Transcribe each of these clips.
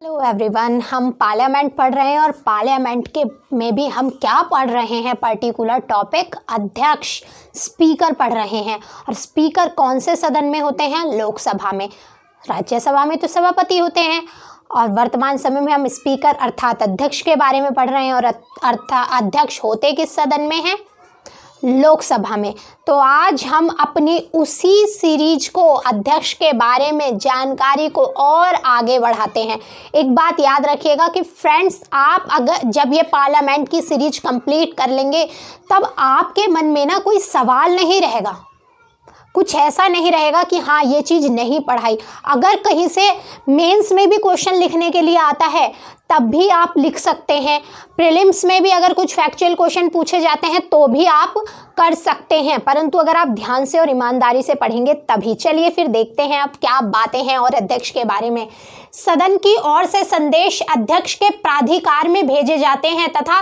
Hello everyone, हम parliament पढ़ रहे हैं और पार्लियामेंट के में भी हम क्या पढ़ रहे हैं, पर्टिकुलर टॉपिक अध्यक्ष स्पीकर पढ़ रहे हैं। और स्पीकर कौन से सदन में होते हैं? लोकसभा में। राज्यसभा में तो सभापति होते हैं। और वर्तमान समय में हम स्पीकर अर्थात अध्यक्ष के बारे में पढ़ रहे हैं। और अध्यक्ष होते किस सदन में हैं? लोकसभा में। तो आज हम अपनी उसी सीरीज को अध्यक्ष के बारे में जानकारी को और आगे बढ़ाते हैं। एक बात याद रखिएगा कि फ्रेंड्स, आप अगर जब ये पार्लियामेंट की सीरीज कंप्लीट कर लेंगे तब आपके मन में ना कोई सवाल नहीं रहेगा, कुछ ऐसा नहीं रहेगा कि हाँ ये चीज़ नहीं पढ़ाई। अगर कहीं से मेंस में भी क्वेश्चन लिखने के लिए आता है तब भी आप लिख सकते हैं। प्रीलिम्स में भी अगर कुछ फैक्चुअल क्वेश्चन पूछे जाते हैं तो भी आप कर सकते हैं, परंतु अगर आप ध्यान से और ईमानदारी से पढ़ेंगे तभी। चलिए फिर देखते हैं अब क्या बातें हैं और अध्यक्ष के बारे में। सदन की ओर से संदेश अध्यक्ष के प्राधिकार में भेजे जाते हैं तथा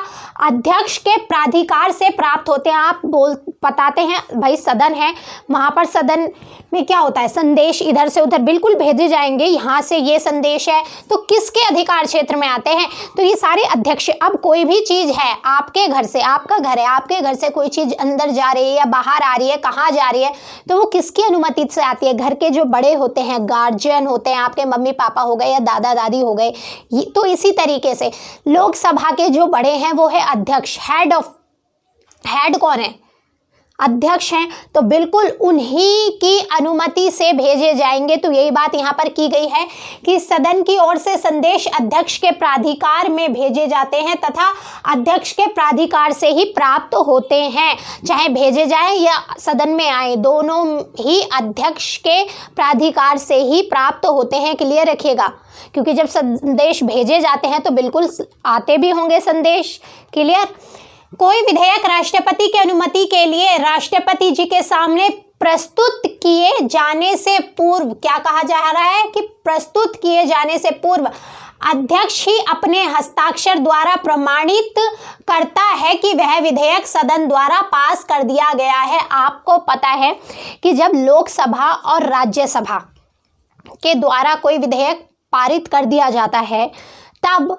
अध्यक्ष के प्राधिकार से प्राप्त होते हैं। आप बताते हैं भाई सदन है, वहाँ पर सदन में क्या होता है, संदेश इधर से उधर बिल्कुल भेजे जाएंगे। यहाँ से ये संदेश है तो किसके अधिकार क्षेत्र में आते हैं? तो ये सारे अध्यक्ष। अब कोई भी चीज़ है आपके घर से, आपका घर है, आपके घर से कोई चीज़ अंदर जा रही है या बाहर आ रही है, कहाँ जा रही है, तो वो किसकी अनुमति से आती है? घर के जो बड़े होते हैं, गार्जियन होते हैं, आपके मम्मी पापा हो गए या दादा दादी हो गए। तो इसी तरीके से लोकसभा के जो बड़े हैं वो है अध्यक्ष। हेड कौन है? अध्यक्ष हैं। तो बिल्कुल उन्हीं की अनुमति से भेजे जाएंगे। तो यही बात यहाँ पर की गई है कि सदन की ओर से संदेश अध्यक्ष के प्राधिकार में भेजे जाते हैं तथा अध्यक्ष के प्राधिकार से ही प्राप्त होते हैं। चाहे भेजे जाए या सदन में आए, दोनों ही अध्यक्ष के प्राधिकार से ही प्राप्त होते हैं। क्लियर रखिएगा, क्योंकि जब संदेश भेजे जाते हैं तो बिल्कुल आते भी होंगे संदेश। क्लियर। कोई विधेयक राष्ट्रपति की अनुमति के लिए राष्ट्रपति जी के सामने प्रस्तुत किए जाने से पूर्व, क्या कहा जा रहा है कि प्रस्तुत किए जाने से पूर्व अध्यक्ष ही अपने हस्ताक्षर द्वारा प्रमाणित करता है कि वह विधेयक सदन द्वारा पास कर दिया गया है। आपको पता है कि जब लोकसभा और राज्यसभा के द्वारा कोई विधेयक पारित कर दिया जाता है तब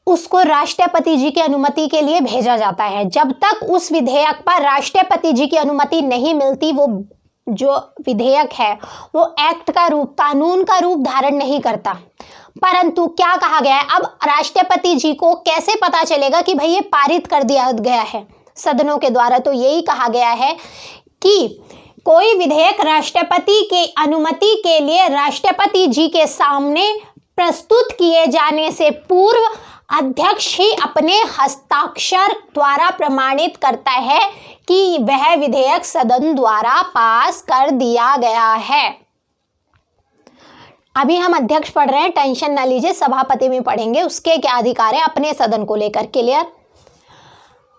उसको राष्ट्रपति जी की अनुमति के लिए भेजा जाता है। जब तक उस विधेयक पर राष्ट्रपति जी की अनुमति नहीं मिलती, वो जो विधेयक है वो एक्ट का रूप, कानून का रूप धारण नहीं करता। परंतु क्या कहा गया है, अब राष्ट्रपति जी को कैसे पता चलेगा कि भाई ये पारित कर दिया गया है सदनों के द्वारा? तो यही कहा गया है कि कोई विधेयक राष्ट्रपति की अनुमति के लिए राष्ट्रपति जी के सामने प्रस्तुत किए जाने से पूर्व अध्यक्ष ही अपने हस्ताक्षर द्वारा प्रमाणित करता है कि वह विधेयक सदन द्वारा पास कर दिया गया है। अभी हम अध्यक्ष पढ़ रहे हैं, टेंशन ना लीजिए, सभापति में पढ़ेंगे उसके क्या अधिकार है अपने सदन को लेकर। क्लियर।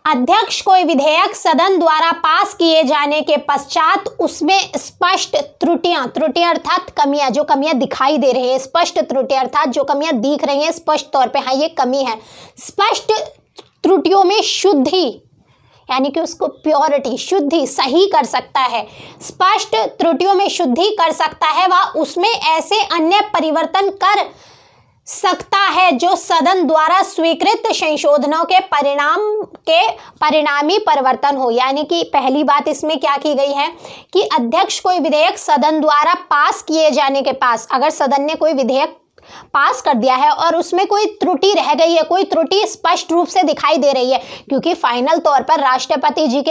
अध्यक्ष कोई विधेयक सदन द्वारा पास किए जाने के पश्चात उसमें स्पष्ट त्रुटियां अर्थात कमियां, जो कमियां दिखाई दे रही है, स्पष्ट त्रुटियां अर्थात जो कमियां दिख रही हैं स्पष्ट तौर पे, हाँ ये कमी है, स्पष्ट त्रुटियों में शुद्धि यानी कि उसको प्योरिटी, शुद्धि सही कर सकता है, स्पष्ट त्रुटियों में शुद्धि कर सकता है। वह उसमें ऐसे अन्य परिवर्तन कर सकता है जो सदन द्वारा स्वीकृत संशोधनों के परिणामी परिवर्तन हो। यानी कि पहली बात इसमें क्या की गई है कि अध्यक्ष कोई विधेयक सदन द्वारा पास किए जाने के पास, अगर सदन ने कोई विधेयक पास कर दिया है और उसमें कोई त्रुटि रह गई है, कोई त्रुटि स्पष्ट रूप से दिखाई दे रही है, क्योंकि फाइनल तौर पर राष्ट्रपति जी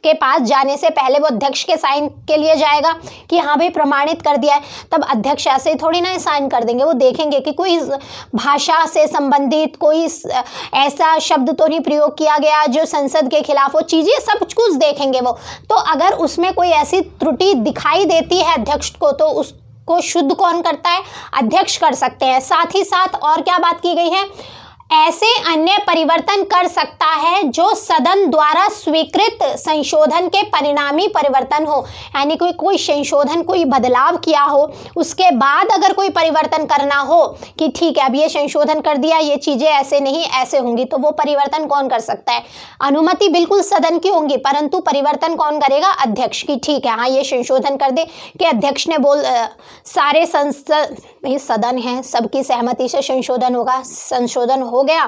के पास जाने से पहले वो अध्यक्ष के साइन के लिए जाएगा कि हाँ भाई प्रमाणित कर दिया है। तब अध्यक्ष ऐसे थोड़ी ना साइन कर देंगे, वो देखेंगे कि कोई भाषा से संबंधित कोई ऐसा शब्द तो नहीं प्रयोग किया गया जो संसद के खिलाफ हो, चीज़ें सब कुछ देखेंगे वो। तो अगर उसमें कोई ऐसी त्रुटि दिखाई देती है अध्यक्ष को तो उसको शुद्ध कौन करता है? अध्यक्ष कर सकते हैं। साथ ही साथ और क्या बात की गई है, ऐसे अन्य परिवर्तन कर सकता है जो सदन द्वारा स्वीकृत संशोधन के परिणामी परिवर्तन हो। यानी कोई संशोधन, कोई बदलाव किया हो, उसके बाद अगर कोई परिवर्तन करना हो कि ठीक है अब ये संशोधन कर दिया, ये चीज़ें ऐसे नहीं ऐसे होंगी, तो वो परिवर्तन कौन कर सकता है? अनुमति बिल्कुल सदन की होंगी, परंतु परिवर्तन कौन करेगा? अध्यक्ष की। ठीक है, हाँ ये संशोधन कर दे कि अध्यक्ष ने सारे संसद भाई सदन है, सबकी सहमति से संशोधन होगा, संशोधन हो गया।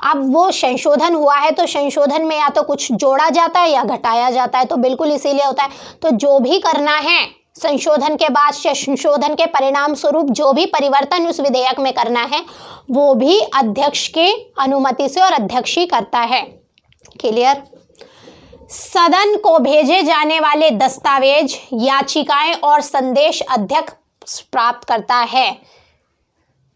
अब वो संशोधन हुआ है तो संशोधन में या तो कुछ जोड़ा जाता है या घटाया जाता है, तो बिल्कुल इसीलिए होता है। तो जो भी करना है संशोधन के बाद, संशोधन के परिणाम स्वरूप जो भी परिवर्तन उस विधेयक में करना है वो भी अध्यक्ष के अनुमति से और अध्यक्ष ही करता है। क्लियर। सदन को भेजे जाने वाले दस्तावेज, याचिकाएं और संदेश अध्यक्ष प्राप्त करता है।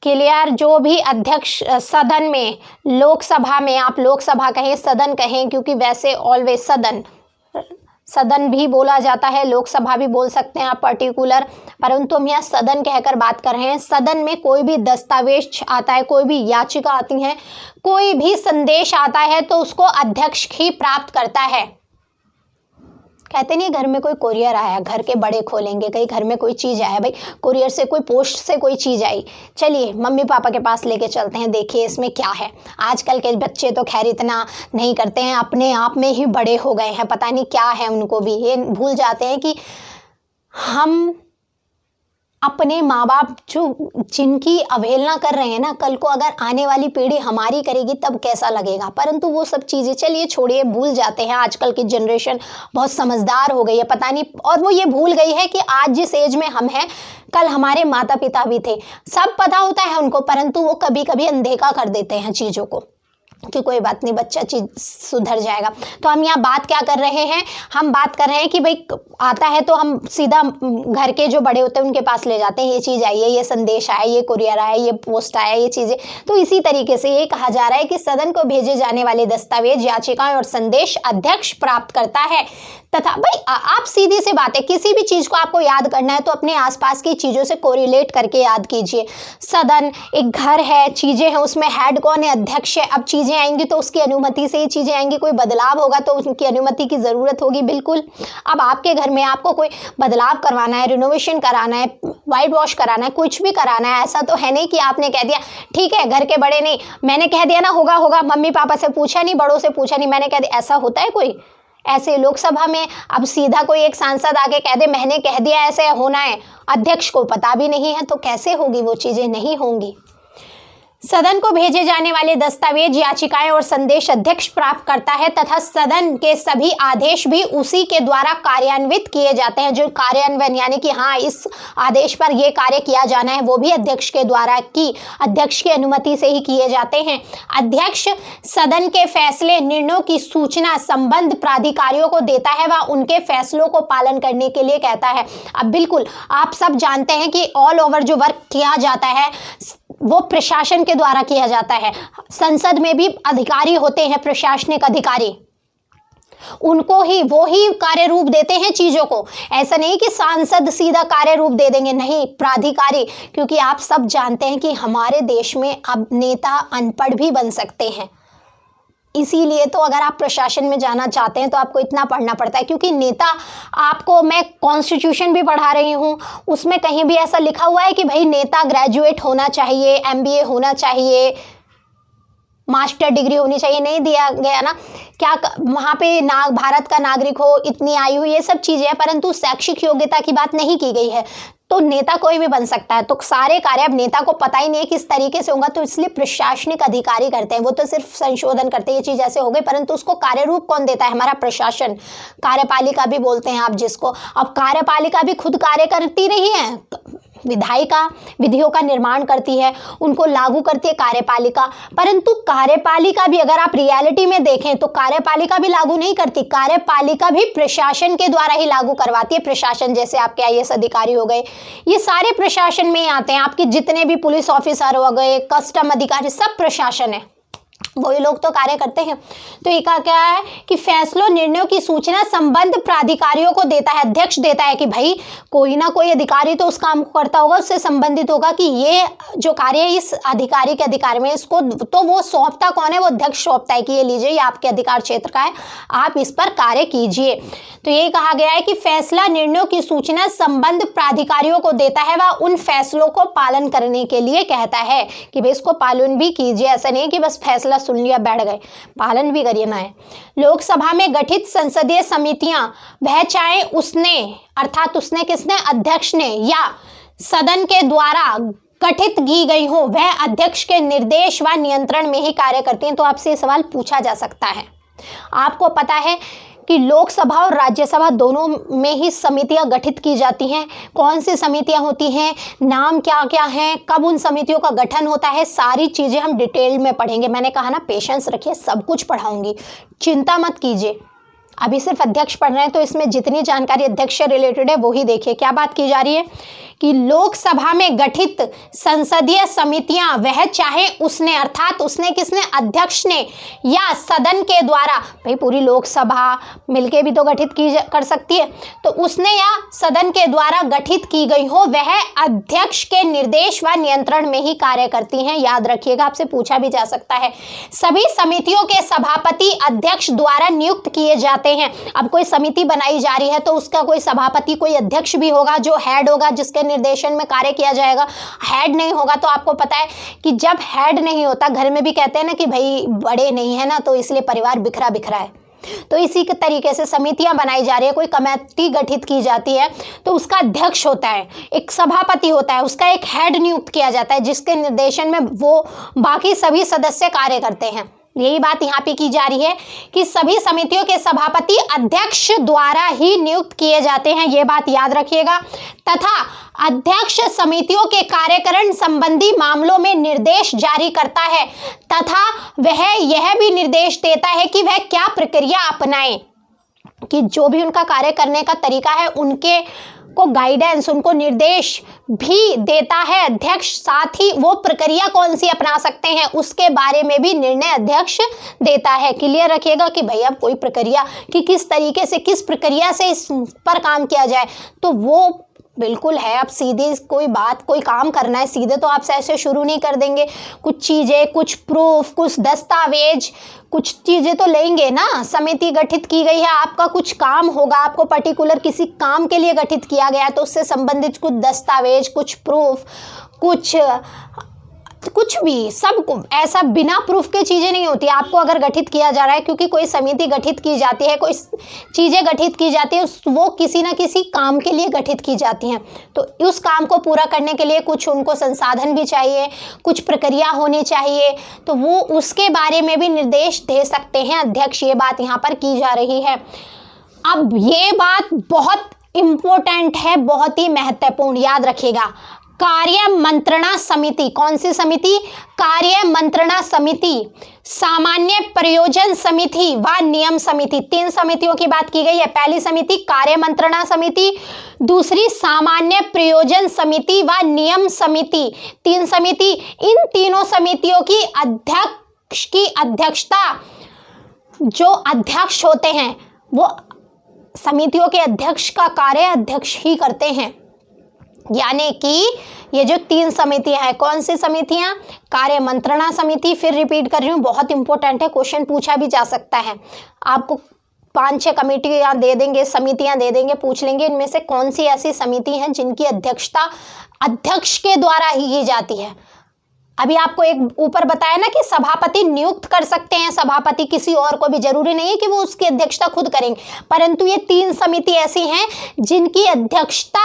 क्लियर। जो भी अध्यक्ष सदन में, लोकसभा में, आप लोकसभा कहें सदन कहें, क्योंकि वैसे ऑलवेज सदन भी बोला जाता है, लोकसभा भी बोल सकते हैं आप पर्टिकुलर, परंतु हम यहाँ सदन कहकर बात कर रहे हैं। सदन में कोई भी दस्तावेज आता है, कोई भी याचिका आती है, कोई भी संदेश आता है तो उसको अध्यक्ष ही प्राप्त करता है। कहते नहीं घर में कोई कोरियर आया, घर के बड़े खोलेंगे, कहीं घर में कोई चीज़ आया, भाई कोरियर से कोई पोस्ट से कोई चीज़ आई, चलिए मम्मी पापा के पास लेके चलते हैं, देखिए इसमें क्या है। आजकल के बच्चे तो खैर इतना नहीं करते हैं, अपने आप में ही बड़े हो गए हैं, पता नहीं क्या है उनको भी, ये भूल जाते हैं कि हम अपने माँ बाप जो जिनकी अवहेलना कर रहे हैं ना, कल को अगर आने वाली पीढ़ी हमारी करेगी तब कैसा लगेगा। परंतु वो सब चीज़ें चलिए छोड़िए, भूल जाते हैं। आजकल की जनरेशन बहुत समझदार हो गई है, पता नहीं, और वो ये भूल गई है कि आज जिस एज में हम हैं कल हमारे माता पिता भी थे, सब पता होता है उनको, परंतु वो कभी कभी अनदेखा कर देते हैं चीज़ों को कि कोई बात नहीं, बच्चा चीज सुधर जाएगा। तो हम यहाँ बात क्या कर रहे हैं, हम बात कर रहे हैं कि भाई आता है तो हम सीधा घर के जो बड़े होते हैं उनके पास ले जाते हैं, ये चीज़ आई है, ये संदेश आया, ये कुरियर आया, ये पोस्ट आया, ये चीज़ें। तो इसी तरीके से ये कहा जा रहा है कि सदन को भेजे जाने वाले दस्तावेज, याचिकाएं और संदेश अध्यक्ष प्राप्त करता है। तथा भाई आप सीधी सी बात है, किसी भी चीज़ को आपको याद करना है तो अपने आसपास की चीज़ों से कोरिलेट करके याद कीजिए। सदन एक घर है, चीज़ें हैं, उसमें हेड कौन है, अध्यक्ष है। अब चीज़ें आएंगी तो उसकी अनुमति से ही चीज़ें आएंगी, कोई बदलाव होगा तो उनकी अनुमति की ज़रूरत होगी, बिल्कुल। अब आपके घर में आपको कोई बदलाव करवाना है, रिनोवेशन कराना है, वाइट वॉश कराना है, कुछ भी कराना है, ऐसा तो है नहीं कि आपने कह दिया ठीक है, घर के बड़े नहीं, मैंने कह दिया ना होगा होगा, मम्मी पापा से पूछा नहीं, बड़ों से पूछा नहीं, मैंने कह दिया, ऐसा होता है कोई? ऐसे लोकसभा में अब सीधा कोई एक सांसद आके कह दे मैंने कह दिया ऐसे होना है, अध्यक्ष को पता भी नहीं है, तो कैसे होगी वो चीज़ें, नहीं होंगी। सदन को भेजे जाने वाले दस्तावेज, याचिकाएं और संदेश अध्यक्ष प्राप्त करता है तथा सदन के सभी आदेश भी उसी के द्वारा कार्यान्वित किए जाते हैं। जो कार्यान्वयन यानी कि हाँ इस आदेश पर यह कार्य किया जाना है वो भी अध्यक्ष के द्वारा की अध्यक्ष की अनुमति से ही किए जाते हैं। अध्यक्ष सदन के फैसले, निर्णयों की सूचना संबंध प्राधिकारियों को देता है व उनके फैसलों को पालन करने के लिए कहता है। अब बिल्कुल आप सब जानते हैं कि ऑल ओवर जो वर्क किया जाता है वो प्रशासन के द्वारा किया जाता है। संसद में भी अधिकारी होते हैं, प्रशासनिक अधिकारी, उनको ही वो ही कार्य रूप देते हैं चीज़ों को। ऐसा नहीं कि सांसद सीधा कार्य रूप दे देंगे, नहीं, प्राधिकारी। क्योंकि आप सब जानते हैं कि हमारे देश में अब नेता अनपढ़ भी बन सकते हैं, इसीलिए तो अगर आप प्रशासन में जाना चाहते हैं तो आपको इतना पढ़ना पड़ता है। क्योंकि नेता, आपको मैं कॉन्स्टिट्यूशन भी पढ़ा रही हूँ, उसमें कहीं भी ऐसा लिखा हुआ है कि भाई नेता ग्रेजुएट होना चाहिए, MBA होना चाहिए, मास्टर डिग्री होनी चाहिए, नहीं दिया गया ना। क्या वहाँ पे भारत का नागरिक हो, इतनी आयु, ये सब चीज़ें हैं, परंतु शैक्षिक योग्यता की बात नहीं की गई है। तो नेता कोई भी बन सकता है, तो सारे कार्य अब नेता को पता ही नहीं है किस तरीके से होगा, तो इसलिए प्रशासनिक अधिकारी करते हैं, वो तो सिर्फ संशोधन करते हैं, ये चीज़ ऐसे हो गई, परंतु उसको कार्य रूप कौन देता है, हमारा प्रशासन, कार्यपालिका भी बोलते हैं आप जिसको। अब कार्यपालिका भी खुद कार्य करती रही है, विधायिका विधियों का निर्माण करती है, उनको लागू करती है कार्यपालिका, परंतु कार्यपालिका भी अगर आप रियलिटी में देखें तो कार्यपालिका भी लागू नहीं करती, कार्यपालिका भी प्रशासन के द्वारा ही लागू करवाती है। प्रशासन जैसे आपके IAS अधिकारी हो गए, ये सारे प्रशासन में ही आते हैं, आपके जितने भी पुलिस ऑफिसर हो गए, कस्टम अधिकारी, सब प्रशासन है, वही लोग तो कार्य करते हैं। तो ये क्या है कि फैसलों निर्णयों की सूचना संबंध प्राधिकारियों को देता है, अध्यक्ष देता है कि भाई कोई ना कोई अधिकारी तो उस काम को करता होगा, उससे संबंधित होगा कि ये जो कार्य है इस अधिकारी के अधिकार में, इसको तो वो सौंपता कौन है, वो अध्यक्ष सौंपता है कि ये लीजिए, ये आपके अधिकार क्षेत्र का है, आप इस पर कार्य कीजिए। तो ये कहा गया है कि फैसला निर्णयों की सूचना संबंध प्राधिकारियों को देता है व उन फैसलों को पालन करने के लिए कहता है कि भाई इसको पालन भी कीजिए, ऐसा नहीं कि बस फैसला सुन लिया बैठ गए, पालन भी करिए ना है। लोकसभा में गठित संसदीय समितियां, वह चाहे उसने अर्थात उसने किसने, अध्यक्ष ने या सदन के द्वारा गठित की गई हो वह अध्यक्ष के निर्देश व नियंत्रण में ही कार्य करती हैं। तो आपसे ये सवाल पूछा जा सकता है। आपको पता है कि लोकसभा और राज्यसभा दोनों में ही समितियां गठित की जाती हैं। कौन सी समितियां होती हैं, नाम क्या क्या हैं, कब उन समितियों का गठन होता है, सारी चीज़ें हम डिटेल में पढ़ेंगे। मैंने कहा ना, पेशेंस रखिए, सब कुछ पढ़ाऊंगी, चिंता मत कीजिए। अभी सिर्फ अध्यक्ष पढ़ रहे हैं तो इसमें जितनी जानकारी अध्यक्ष से रिलेटेड है वो ही देखिए। क्या बात की जा रही है कि लोकसभा में गठित संसदीय समितियां वह चाहे उसने, अर्थात उसने किसने, अध्यक्ष ने या सदन के द्वारा, भाई पूरी लोकसभा मिलके भी तो गठित की कर सकती है, तो उसने या सदन के द्वारा गठित की गई हो वह अध्यक्ष के निर्देश व नियंत्रण में ही कार्य करती हैं। याद रखिएगा, आपसे पूछा भी जा सकता है। सभी समितियों के सभापति अध्यक्ष द्वारा नियुक्त किए जाते हैं। अब कोई समिति बनाई जा रही है तो उसका कोई सभापति, कोई अध्यक्ष भी होगा जो हेड होगा, जिसके निर्देशन में कार्य किया जाएगा। हेड नहीं होगा तो आपको पता है कि जब हेड नहीं होता, घर में भी कहते हैं ना कि भाई बड़े नहीं है ना, तो इसलिए परिवार बिखरा बिखरा है। तो इसी के तरीके से समितियां बनाई जा रही है, कोई कमेटी गठित की जाती है तो उसका अध्यक्ष होता है, एक सभापति होता है, उसका एक हेड नियुक्त किया जाता है जिसके निर्देशन में वो बाकी सभी सदस्य कार्य करते हैं। यही बात यहाँ पे की जा रही है कि सभी समितियों के सभापति अध्यक्ष द्वारा ही नियुक्त किए जाते हैं, ये बात याद रखिएगा। तथा अध्यक्ष समितियों के कार्यकरण संबंधी मामलों में निर्देश जारी करता है तथा वह यह भी निर्देश देता है कि वह क्या प्रक्रिया अपनाएं, कि जो भी उनका कार्य करने का तरीका है उनके को गाइडेंस, उनको निर्देश भी देता है अध्यक्ष। साथ ही वो प्रक्रिया कौन सी अपना सकते हैं उसके बारे में भी निर्णय अध्यक्ष देता है। क्लियर रखिएगा कि भैया कोई प्रक्रिया, कि किस तरीके से, किस प्रक्रिया से इस पर काम किया जाए, तो वो बिल्कुल है। अब सीधी कोई बात, कोई काम करना है, सीधे तो आप ऐसे शुरू नहीं कर देंगे। कुछ चीज़ें, कुछ प्रूफ, कुछ दस्तावेज, कुछ चीज़ें तो लेंगे ना। समिति गठित की गई है, आपका कुछ काम होगा, आपको पर्टिकुलर किसी काम के लिए गठित किया गया है, तो उससे संबंधित कुछ दस्तावेज, कुछ प्रूफ, कुछ भी, सब ऐसा बिना प्रूफ के चीज़ें नहीं होती। आपको अगर गठित किया जा रहा है, क्योंकि कोई समिति गठित की जाती है, कोई चीज़ें गठित की जाती है, वो किसी ना किसी काम के लिए गठित की जाती हैं, तो उस काम को पूरा करने के लिए कुछ उनको संसाधन भी चाहिए, कुछ प्रक्रिया होनी चाहिए, तो वो उसके बारे में भी निर्देश दे सकते हैं अध्यक्ष। ये बात यहाँ पर की जा रही है। अब ये बात बहुत इम्पोर्टेंट है, बहुत ही महत्वपूर्ण, याद रखिएगा। कार्य मंत्रणा समिति, कौन सी समिति, कार्य मंत्रणा समिति, सामान्य प्रयोजन समिति व नियम समिति, 3 समितियों की बात की गई है। पहली समिति कार्य मंत्रणा समिति, दूसरी सामान्य प्रयोजन समिति व नियम समिति, 3 समिति। इन तीनों समितियों की अध्यक्ष की अध्यक्षता, जो अध्यक्ष होते हैं वो समितियों के अध्यक्ष का कार्य अध्यक्ष ही करते हैं। यानी कि ये जो 3 समितियां हैं, कौन सी समितियां, कार्य मंत्रणा समिति, फिर रिपीट कर रही हूँ, बहुत इंपॉर्टेंट है, क्वेश्चन पूछा भी जा सकता है। आपको 5-6 कमेटियां दे देंगे, समितियां दे देंगे, पूछ लेंगे इनमें से कौन सी ऐसी समिति हैं जिनकी अध्यक्षता अध्यक्ष के द्वारा ही की जाती है। अभी आपको एक ऊपर बताया ना कि सभापति नियुक्त कर सकते हैं, सभापति किसी और को भी, जरूरी नहीं है कि वो उसकी अध्यक्षता खुद करेंगे, परंतु ये 3 समिति ऐसी हैं जिनकी अध्यक्षता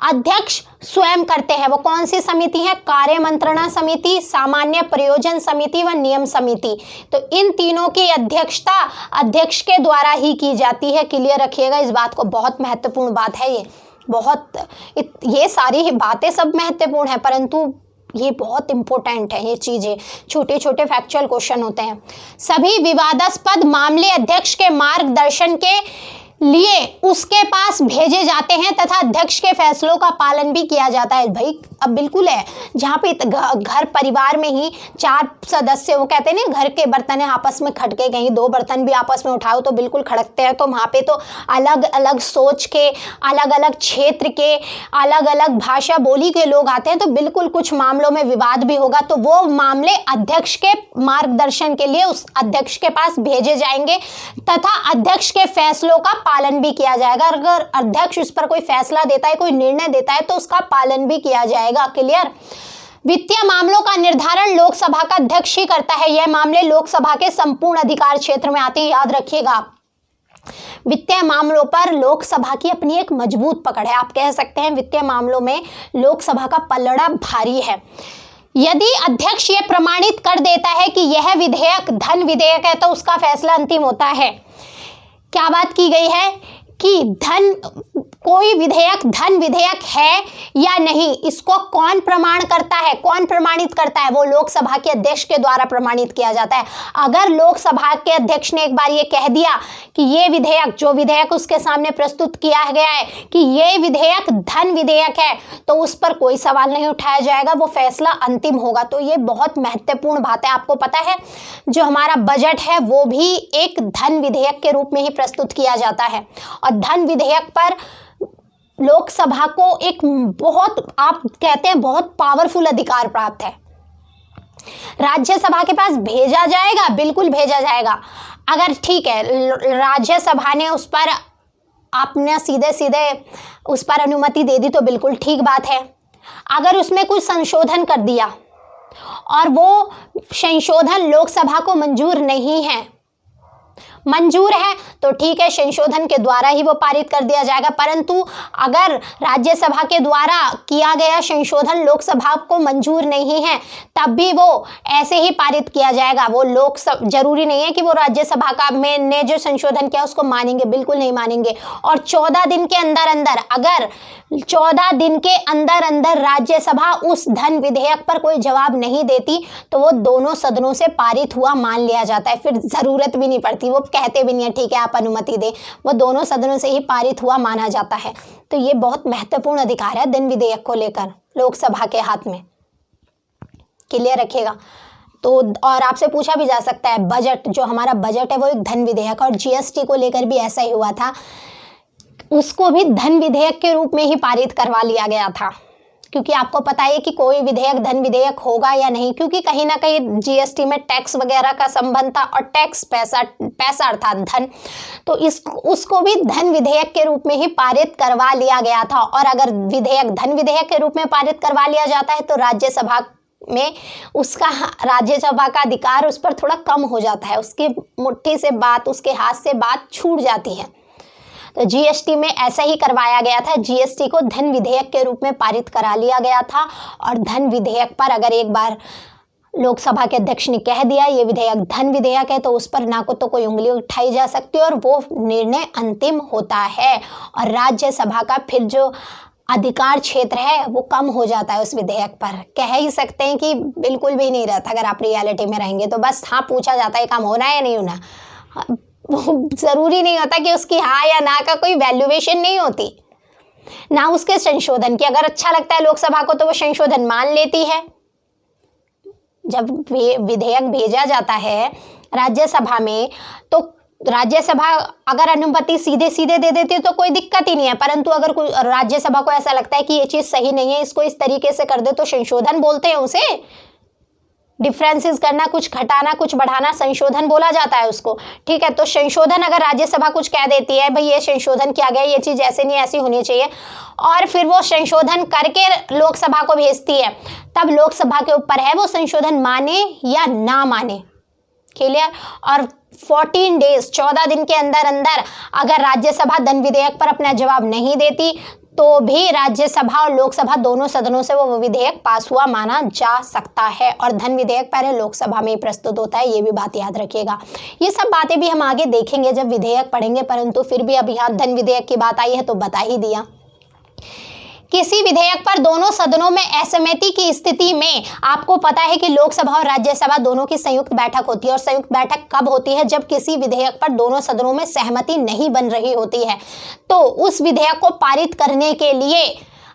अध्यक्ष स्वयं करते हैं। वो कौन सी समिति है, कार्य मंत्रणा समिति, सामान्य प्रयोजन समिति व नियम समिति। तो इन तीनों की अध्यक्षता अध्यक्ष के द्वारा ही की जाती है। क्लियर रखिएगा इस बात को, बहुत महत्वपूर्ण बात है ये सारी बातें सब महत्वपूर्ण है, परंतु ये बहुत इंपॉर्टेंट है। ये चीज़ें छोटे छोटे फैक्चुअल क्वेश्चन होते हैं। सभी विवादास्पद मामले अध्यक्ष के मार्गदर्शन के लिए उसके पास भेजे जाते हैं तथा अध्यक्ष के फैसलों का पालन भी किया जाता है। भाई अब बिल्कुल है, जहाँ पे घर परिवार में ही 4 सदस्य, वो कहते हैं ना घर के बर्तन है आपस में खटके, कहीं 2 बर्तन भी आपस में उठाओ तो बिल्कुल खड़कते हैं, तो वहाँ पे तो अलग अलग सोच के, अलग अलग क्षेत्र के, अलग अलग भाषा बोली के लोग आते हैं, तो बिल्कुल कुछ मामलों में विवाद भी होगा, तो वो मामले अध्यक्ष के मार्गदर्शन के लिए उस अध्यक्ष के पास भेजे जाएंगे तथा अध्यक्ष के फैसलों का पालन भी किया जाएगा। अगर अध्यक्ष उस पर कोई फैसला देता है, कोई निर्णय देता है, तो उसका पालन भी किया जाएगा। क्लियर। वित्तीय मामलों का निर्धारण लोकसभा का अध्यक्ष ही करता है। यह मामले लोकसभा के संपूर्ण अधिकार क्षेत्र में आते हैं, याद रखिएगा। वित्तीय मामलों पर लोकसभा की अपनी एक मजबूत पकड़ है। आप कह सकते हैं वित्तीय मामलों में लोकसभा का पलड़ा भारी है। यदि अध्यक्ष ये प्रमाणित कर देता है कि यह विधेयक धन विधेयक है तो उसका फैसला अंतिम होता है। क्या बात की गई है कि कोई विधेयक धन विधेयक है या नहीं, इसको कौन प्रमाण करता है, कौन प्रमाणित करता है? वो लोकसभा के अध्यक्ष के द्वारा प्रमाणित किया जाता है। अगर लोकसभा के अध्यक्ष ने एक बार ये कह दिया कि ये विधेयक, जो विधेयक उसके सामने प्रस्तुत किया गया है कि ये विधेयक धन विधेयक है, तो उस पर कोई सवाल नहीं उठाया जाएगा, वो फैसला अंतिम होगा। तो ये बहुत महत्वपूर्ण बात है। आपको पता है जो हमारा बजट है वो भी एक धन विधेयक के रूप में ही प्रस्तुत किया जाता है, और धन विधेयक पर लोकसभा को एक बहुत, आप कहते हैं बहुत पावरफुल अधिकार प्राप्त है। राज्यसभा के पास भेजा जाएगा, बिल्कुल भेजा जाएगा। अगर ठीक है राज्यसभा ने उस पर आपने सीधे सीधे उस पर अनुमति दे दी तो बिल्कुल ठीक बात है। अगर उसमें कुछ संशोधन कर दिया और वो संशोधन लोकसभा को मंजूर नहीं है, मंजूर है तो ठीक है, संशोधन के द्वारा ही वो पारित कर दिया जाएगा। परंतु अगर राज्यसभा के द्वारा किया गया संशोधन लोकसभा को मंजूर नहीं है तब भी वो ऐसे ही पारित किया जाएगा। वो लोकसभा, जरूरी नहीं है कि वो राज्यसभा का ने जो संशोधन किया उसको मानेंगे, बिल्कुल नहीं मानेंगे। और 14 दिन के अंदर अंदर, अगर 14 दिन के अंदर अंदर राज्यसभा उस धन विधेयक पर कोई जवाब नहीं देती तो वो दोनों सदनों से पारित हुआ मान लिया जाता है। फिर जरूरत भी नहीं पड़ती, वो कहते भी नहीं है ठीक है आप अनुमति दें, वो दोनों सदनों से ही पारित हुआ माना जाता है। तो ये बहुत महत्वपूर्ण अधिकार है धन विधेयक को लेकर लोकसभा के हाथ में, क्लियर रखिएगा। तो और आपसे पूछा भी जा सकता है बजट, जो हमारा बजट है वो एक धन विधेयक, और जीएसटी को लेकर भी ऐसा ही हुआ था, उसको भी धन विधेयक के रूप में ही पारित करवा लिया गया था। क्योंकि आपको पता है कि कोई विधेयक धन विधेयक होगा या नहीं, क्योंकि कहीं ना कहीं जीएसटी में टैक्स वगैरह का संबंध था, और टैक्स पैसा अर्थात धन, तो उसको भी धन विधेयक के रूप में ही पारित करवा लिया गया था। और अगर विधेयक धन विधेयक के रूप में पारित करवा लिया जाता है तो राज्यसभा में राज्यसभा का अधिकार उस पर थोड़ा कम हो जाता है, उसकी मुट्ठी से बात, उसके हाथ से बात छूट जाती है। तो जीएसटी में ऐसा ही करवाया गया था, जीएसटी को धन विधेयक के रूप में पारित करा लिया गया था। और धन विधेयक पर अगर एक बार लोकसभा के अध्यक्ष ने कह दिया ये विधेयक धन विधेयक है तो उस पर ना को तो कोई उंगली उठाई जा सकती और वो निर्णय अंतिम होता है। और राज्यसभा का फिर जो अधिकार क्षेत्र है वो कम हो जाता है उस विधेयक पर। कह ही सकते हैं कि बिल्कुल भी नहीं रहता अगर आप रियलिटी में रहेंगे तो। बस हाँ पूछा जाता है काम होना है या नहीं होना, वो ज़रूरी नहीं होता कि उसकी हाँ या ना का कोई वैल्यूएशन नहीं होती, ना उसके संशोधन की। अगर अच्छा लगता है लोकसभा को तो वो संशोधन मान लेती है। जब विधेयक भेजा जाता है राज्यसभा में तो राज्यसभा अगर अनुमति सीधे सीधे दे देती है तो कोई दिक्कत ही नहीं है। परंतु अगर कोई राज्यसभा को ऐसा लगता है कि ये चीज़ सही नहीं है, इसको इस तरीके से कर दे, तो संशोधन बोलते हैं उसे। डिफरेंसेस करना, कुछ घटाना, कुछ बढ़ाना, संशोधन बोला जाता है उसको। ठीक है, तो संशोधन अगर राज्यसभा कुछ कह देती है भाई ये संशोधन किया गया, ये चीज़ ऐसे नहीं ऐसी होनी चाहिए, और फिर वो संशोधन करके लोकसभा को भेजती है, तब लोकसभा के ऊपर है वो संशोधन माने या ना माने। क्लियर। और 14 डेज 14 दिन के अंदर अंदर अगर राज्यसभा धन विधेयक पर अपना जवाब नहीं देती तो भी राज्यसभा और लोकसभा दोनों सदनों से वो विधेयक पास हुआ माना जा सकता है। और धन विधेयक पहले लोकसभा में ही प्रस्तुत होता है, ये भी बात याद रखिएगा। ये सब बातें भी हम आगे देखेंगे जब विधेयक पढ़ेंगे, परंतु फिर भी अब यहाँ धन विधेयक की बात आई है तो बता ही दिया। किसी विधेयक पर दोनों सदनों में असहमति की स्थिति में आपको पता है कि लोकसभा और राज्यसभा दोनों की संयुक्त बैठक होती है। और संयुक्त बैठक कब होती है? जब किसी विधेयक पर दोनों सदनों में सहमति नहीं बन रही होती है। तो उस विधेयक को पारित करने के लिए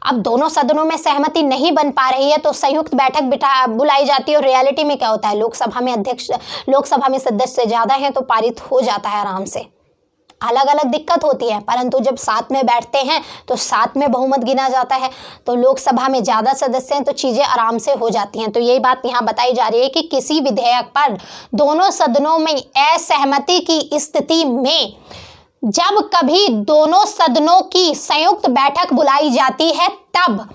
अब दोनों सदनों में सहमति नहीं बन पा रही है तो संयुक्त बैठक बुलाई जाती है। और रियलिटी में क्या होता है, लोकसभा में सदस्य ज़्यादा हैं तो पारित हो जाता है आराम से। अलग अलग दिक्कत होती है, परंतु जब साथ में बैठते हैं तो साथ में बहुमत गिना जाता है। तो लोकसभा में ज़्यादा सदस्य हैं तो चीज़ें आराम से हो जाती हैं। तो यही बात यहाँ बताई जा रही है कि किसी विधेयक पर दोनों सदनों में असहमति की स्थिति में जब कभी दोनों सदनों की संयुक्त बैठक बुलाई जाती है तब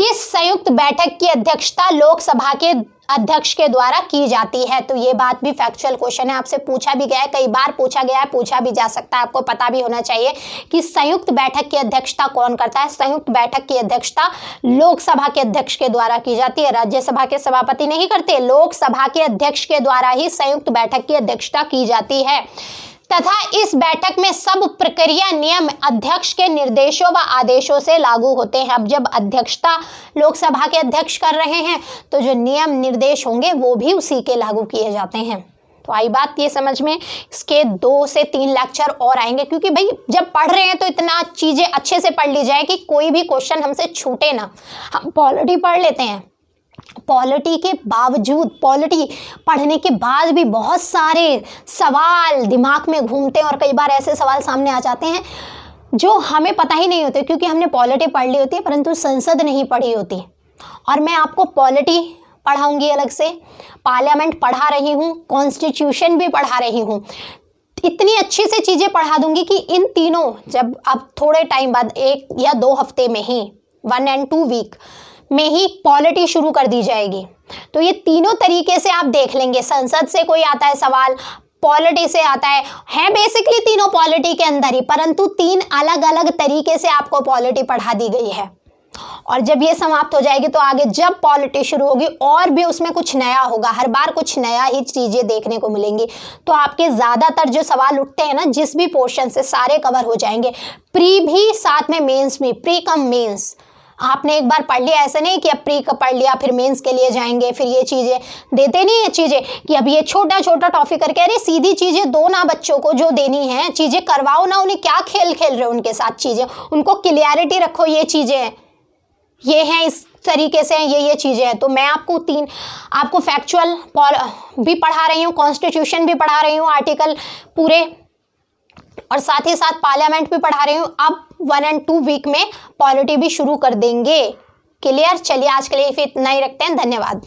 इस संयुक्त बैठक की अध्यक्षता लोकसभा के अध्यक्ष के द्वारा की जाती है। तो ये बात भी फैक्चुअल क्वेश्चन है, आपसे पूछा भी गया है, कई बार पूछा गया है, पूछा भी जा सकता है। आपको पता भी होना चाहिए कि संयुक्त बैठक की अध्यक्षता कौन करता है। संयुक्त बैठक की अध्यक्षता लोकसभा के अध्यक्ष के द्वारा की जाती है, राज्यसभा के सभापति नहीं करते। लोकसभा के अध्यक्ष के द्वारा ही संयुक्त बैठक की अध्यक्षता की जाती है तथा इस बैठक में सब प्रक्रिया नियम अध्यक्ष के निर्देशों व आदेशों से लागू होते हैं। अब जब अध्यक्षता लोकसभा के अध्यक्ष कर रहे हैं तो जो नियम निर्देश होंगे वो भी उसी के लागू किए जाते हैं। तो आई बात ये समझ में। इसके 2 से 3 लेक्चर और आएंगे, क्योंकि भाई जब पढ़ रहे हैं तो इतना चीज़ें अच्छे से पढ़ ली जाए कि कोई भी क्वेश्चन हमसे छूटे ना। हम पॉलिटी पढ़ लेते हैं, पॉलिटी के बावजूद, पॉलिटी पढ़ने के बाद भी बहुत सारे सवाल दिमाग में घूमते हैं और कई बार ऐसे सवाल सामने आ जाते हैं जो हमें पता ही नहीं होते, क्योंकि हमने पॉलिटी पढ़ ली होती है परंतु संसद नहीं पढ़ी होती। और मैं आपको पॉलिटी पढ़ाऊंगी अलग से, पार्लियामेंट पढ़ा रही हूँ, कॉन्स्टिट्यूशन भी पढ़ा रही हूँ। इतनी अच्छी से चीज़ें पढ़ा दूंगी कि इन तीनों, जब अब थोड़े टाइम बाद 1 या 2 हफ्ते में ही 1 and 2 वीक में ही पॉलिटी शुरू कर दी जाएगी। तो ये तीनों तरीके से आप देख लेंगे। संसद से कोई आता है सवाल, पॉलिटी से आता है बेसिकली तीनों पॉलिटी के अंदर ही, परंतु 3 अलग अलग तरीके से आपको पॉलिटी पढ़ा दी गई है। और जब ये समाप्त हो जाएगी तो आगे जब पॉलिटी शुरू होगी और भी उसमें कुछ नया होगा, हर बार कुछ नया ही चीज़ें देखने को मिलेंगी। तो आपके ज़्यादातर जो सवाल उठते हैं ना, जिस भी पोर्शन से, सारे कवर हो जाएंगे। प्री भी साथ में मेंस भी, प्री कम मेंस आपने एक बार पढ़ लिया, ऐसा नहीं कि अब प्री का पढ़ लिया फिर मेंस के लिए जाएंगे, फिर ये चीज़ें देते नहीं है चीज़ें कि अब ये छोटा छोटा टॉपिक करके, अरे सीधी चीज़ें दो ना बच्चों को, जो देनी है चीज़ें करवाओ ना। उन्हें क्या खेल खेल रहे हो उनके साथ, चीज़ें उनको क्लियरिटी रखो, ये चीज़ें ये हैं, इस तरीके से ये चीज़ें हैं। तो मैं आपको फैक्चुअल भी पढ़ा रही हूँ, कॉन्स्टिट्यूशन भी पढ़ा रही हूँ, आर्टिकल पूरे, और साथ ही साथ पार्लियामेंट भी पढ़ा रही हूँ। अब 1 and 2 वीक में पॉलिटी भी शुरू कर देंगे। क्लियर? चलिए आज के लिए फिर इतना ही रखते हैं। धन्यवाद।